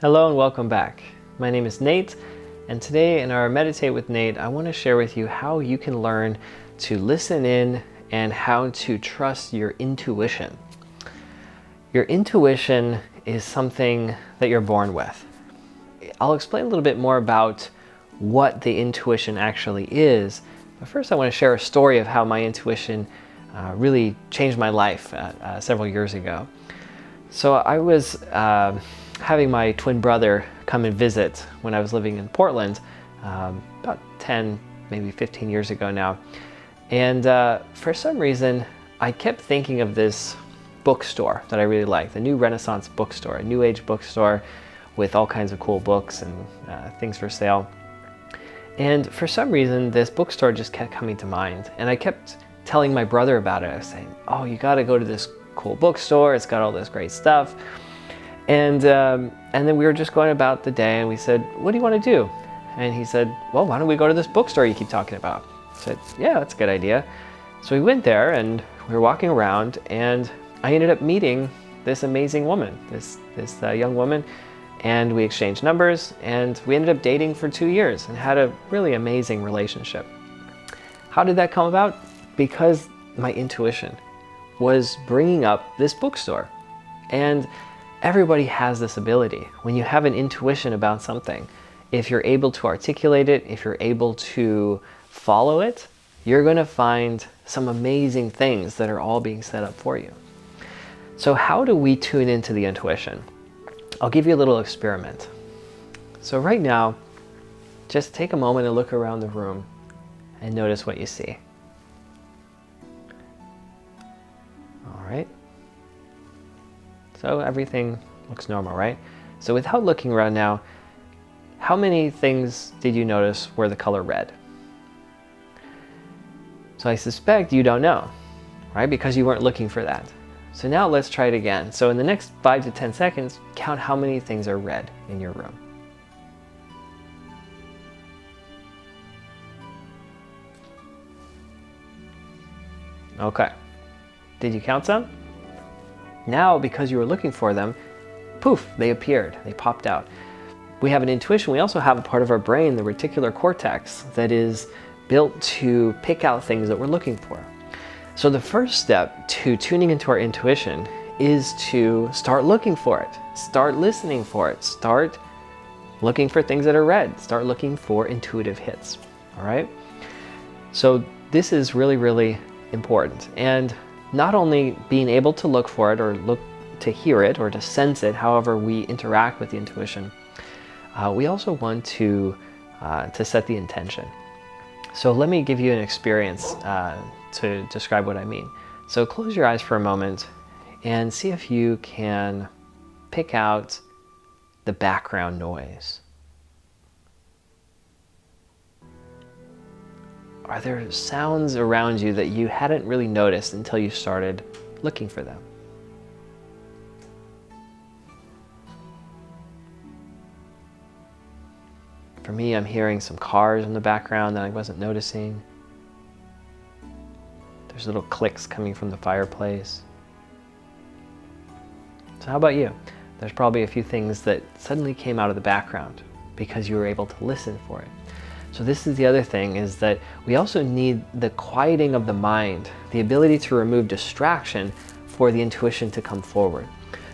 Hello and welcome back. My name is Nate, and today in our Meditate with Nate, I want to share with you how you can learn to listen in and how to trust your intuition. Your intuition is something that you're born with. I'll explain a little bit more about what the intuition actually is, but first I want to share a story of how my intuition really changed my life several years ago. So I was having my twin brother come and visit when I was living in Portland about 10, maybe 15 years ago now. And for some reason, I kept thinking of this bookstore that I really liked, the New Renaissance bookstore, a New Age bookstore with all kinds of cool books and things for sale. And for some reason, this bookstore just kept coming to mind. And I kept telling my brother about it. I was saying, oh, you got to go to this cool bookstore. It's got all this great stuff. And then we were just going about the day and we said, what do you want to do? And he said, well, why don't we go to this bookstore you keep talking about? I said, yeah, that's a good idea. So we went there and we were walking around and I ended up meeting this amazing woman, this young woman, and we exchanged numbers and we ended up dating for 2 years and had a really amazing relationship. How did that come about? Because my intuition was bringing up this bookstore. And everybody has this ability. When you have an intuition about something, if you're able to articulate it, if you're able to follow it, you're going to find some amazing things that are all being set up for you. So how do we tune into the intuition? I'll give you a little experiment. So right now, just take a moment and look around the room and notice what you see. All right. So everything looks normal, right? So without looking around now, how many things did you notice were the color red? So I suspect you don't know, right? Because you weren't looking for that. So now let's try it again. So in the next 5 to 10 seconds, count how many things are red in your room. Okay. Did you count some? Now, because you were looking for them, poof, they appeared, they popped out. We have an intuition. We also have a part of our brain, the reticular cortex, that is built to pick out things that we're looking for. So the first step to tuning into our intuition is to start looking for it, start listening for it, start looking for things that are red, start looking for intuitive hits, all right? So this is really, really important. And not only being able to look for it or look to hear it or to sense it, however we interact with the intuition, we also want to set the intention. So let me give you an experience to describe what I mean. So close your eyes for a moment and see if you can pick out the background noise. Are there sounds around you that you hadn't really noticed until you started looking for them? For me, I'm hearing some cars in the background that I wasn't noticing. There's little clicks coming from the fireplace. So how about you? There's probably a few things that suddenly came out of the background because you were able to listen for it. So this is the other thing, is that we also need the quieting of the mind, the ability to remove distraction for the intuition to come forward.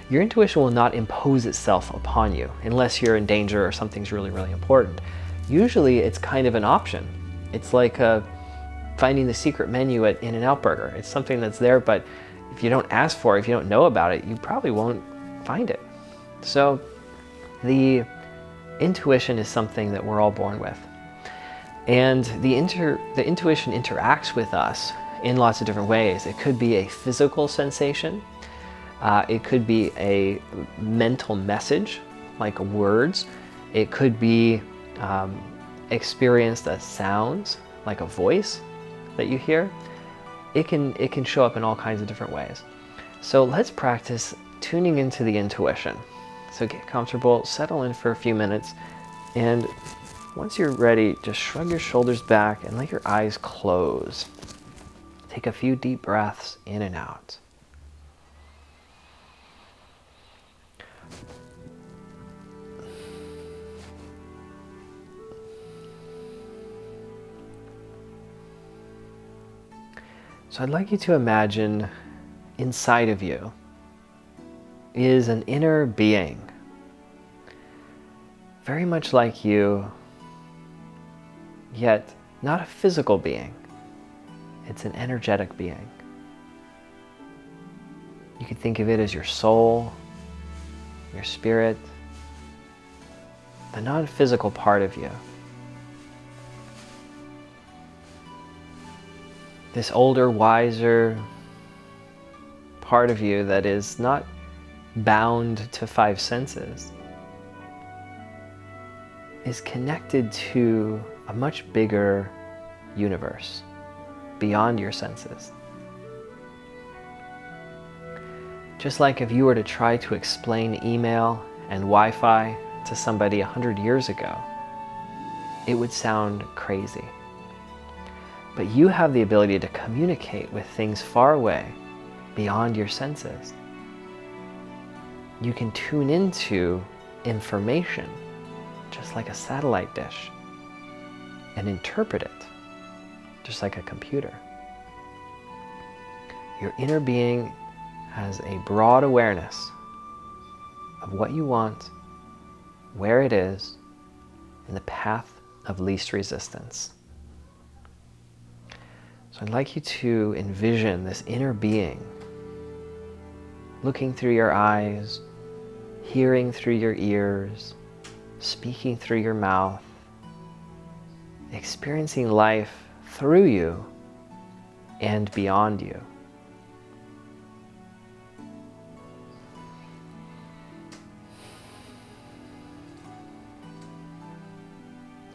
Your intuition will not impose itself upon you unless you're in danger or something's really, really important. Usually it's kind of an option. It's like finding the secret menu at In-N-Out Burger. It's something that's there, but if you don't ask for it, if you don't know about it, you probably won't find it. So the intuition is something that we're all born with. And the intuition interacts with us in lots of different ways. It could be a physical sensation. It could be a mental message, like words. It could be experienced as sounds, like a voice that you hear. It can show up in all kinds of different ways. So let's practice tuning into the intuition. So get comfortable, settle in for a few minutes, and once you're ready, just shrug your shoulders back and let your eyes close. Take a few deep breaths in and out. So I'd like you to imagine inside of you is an inner being, very much like you, yet not a physical being. It's an energetic being. You could think of it as your soul, your spirit, the non-physical part of you. This older, wiser part of you that is not bound to five senses is connected to a much bigger universe beyond your senses. Just like if you were to try to explain email and Wi-Fi to somebody 100 years ago, it would sound crazy. But you have the ability to communicate with things far away, beyond your senses. You can tune into information, just like a satellite dish, and interpret it, just like a computer. Your inner being has a broad awareness of what you want, where it is, and the path of least resistance. So I'd like you to envision this inner being looking through your eyes, hearing through your ears, speaking through your mouth, experiencing life through you and beyond you.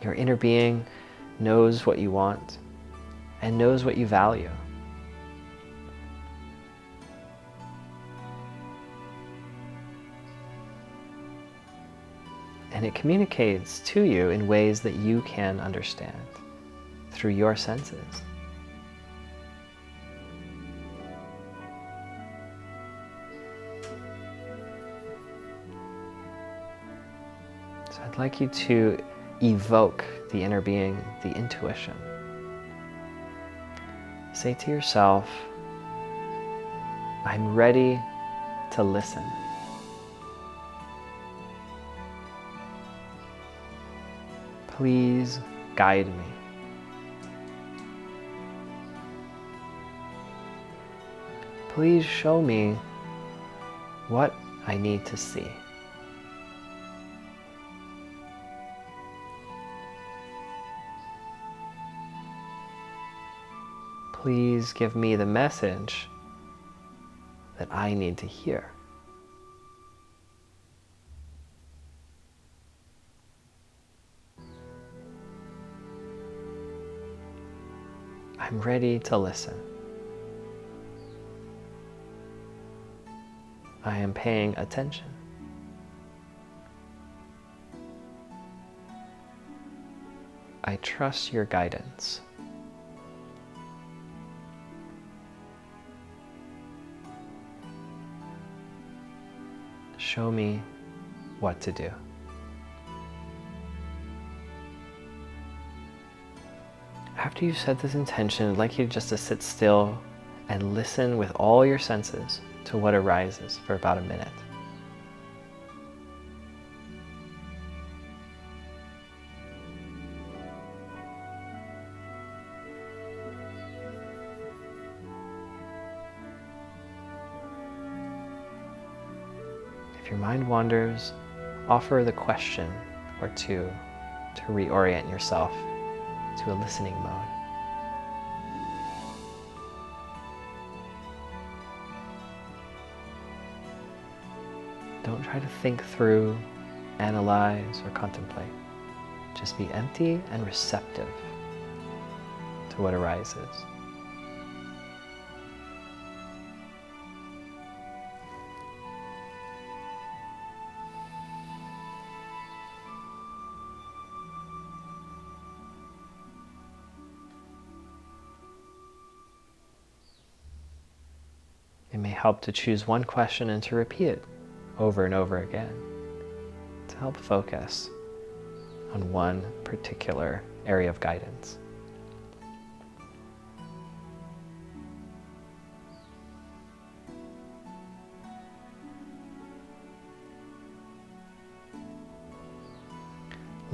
Your inner being knows what you want and knows what you value. And it communicates to you in ways that you can understand through your senses. So I'd like you to evoke the inner being, the intuition. Say to yourself, I'm ready to listen. Please guide me. Please show me what I need to see. Please give me the message that I need to hear. I'm ready to listen. I am paying attention. I trust your guidance. Show me what to do. After you've set this intention, I'd like you just to sit still and listen with all your senses to what arises for about a minute. If your mind wanders, offer the question or two to reorient yourself to a listening mode. Don't try to think through, analyze, or contemplate. Just be empty and receptive to what arises. It may help to choose one question and to repeat it over and over again to help focus on one particular area of guidance.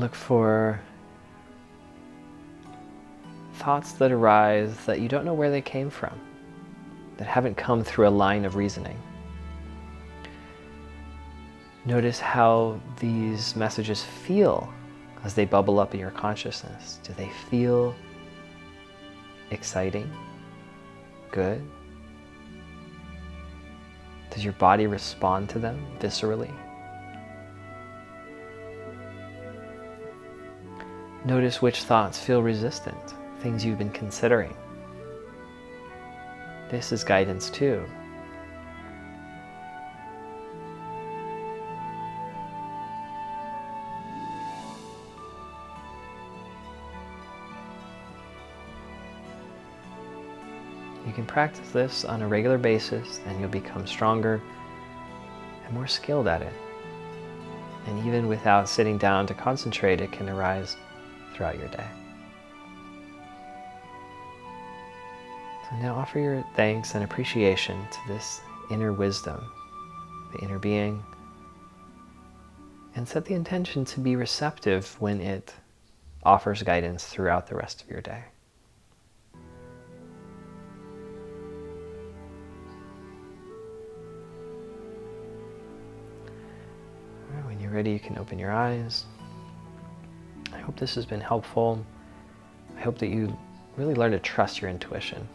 Look for thoughts that arise that you don't know where they came from, that haven't come through a line of reasoning. Notice how these messages feel as they bubble up in your consciousness. Do they feel exciting? Good? Does your body respond to them viscerally? Notice which thoughts feel resistant, things you've been considering. This is guidance too. You can practice this on a regular basis and you'll become stronger and more skilled at it. And even without sitting down to concentrate, it can arise throughout your day. So now offer your thanks and appreciation to this inner wisdom, the inner being, and set the intention to be receptive when it offers guidance throughout the rest of your day. All right, when you're ready, you can open your eyes. I hope this has been helpful. I hope that you really learn to trust your intuition.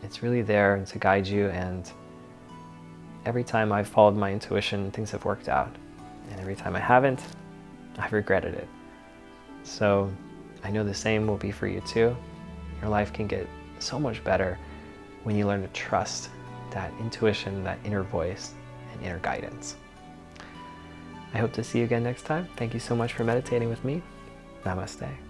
It's really there to guide you, and every time I've followed my intuition, things have worked out. And every time I haven't, I've regretted it. So I know the same will be for you too. Your life can get so much better when you learn to trust that intuition, that inner voice, and inner guidance. I hope to see you again next time. Thank you so much for meditating with me. Namaste.